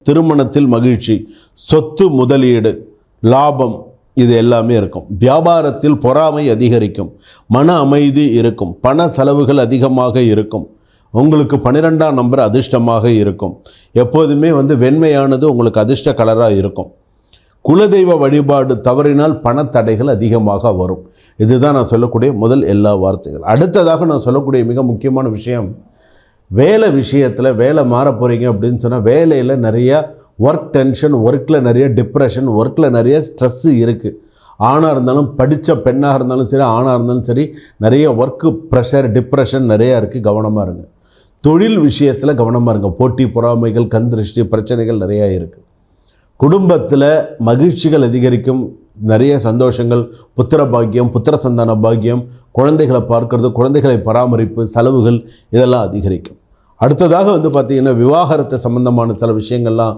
திருமணத்தில் மகிழ்ச்சி, சொத்து முதலீடு, லாபம் இது எல்லாமே இருக்கும். வியாபாரத்தில் பொறாமை அதிகரிக்கும், மன அமைதி இருக்கும், பண செலவுகள் அதிகமாக இருக்கும். உங்களுக்கு 12ஆம் நம்பர் அதிர்ஷ்டமாக இருக்கும். எப்போதுமே வெண்மையானது உங்களுக்கு அதிர்ஷ்ட கலராக இருக்கும். குலதெய்வ வழிபாடு தவறினால் பணத்தடைகள் அதிகமாக வரும். இதுதான் நான் சொல்லக்கூடிய முதல் எல்லா வார்த்தைகள். அடுத்ததாக நான் சொல்லக்கூடிய மிக முக்கியமான விஷயம், வேலை விஷயத்தில் வேலை மாற போகிறீங்க அப்படின்னு சொன்னால் வேலையில் நிறையா ஒர்க் டென்ஷன், ஒர்க்கில் நிறைய டிப்ரெஷன், ஒர்க்கில் நிறைய ஸ்ட்ரெஸ்ஸு இருக்குது. ஆணாக இருந்தாலும் படித்த பெண்ணாக இருந்தாலும் சரி, ஆணாக இருந்தாலும் சரி, நிறைய ஒர்க்கு ப்ரெஷர், டிப்ரெஷன் நிறையா இருக்குது. கவனமாக இருங்க. தொழில் விஷயத்தில் கவனமாக இருங்க. போட்டி பொறாமைகள், கண் திருஷ்டி பிரச்சனைகள் நிறையா இருக்குது. குடும்பத்தில் மகிழ்ச்சிகள் அதிகரிக்கும், நிறைய சந்தோஷங்கள், புத்திர பாக்கியம், புத்திர சந்தான பாக்கியம், குழந்தைகளை பார்க்கறது, குழந்தைகளை பராமரிப்பு, செலவுகள் இதெல்லாம் அதிகரிக்கும். அடுத்ததாக பார்த்திங்கன்னா விவாகரத்து சம்பந்தமான சில விஷயங்கள்லாம்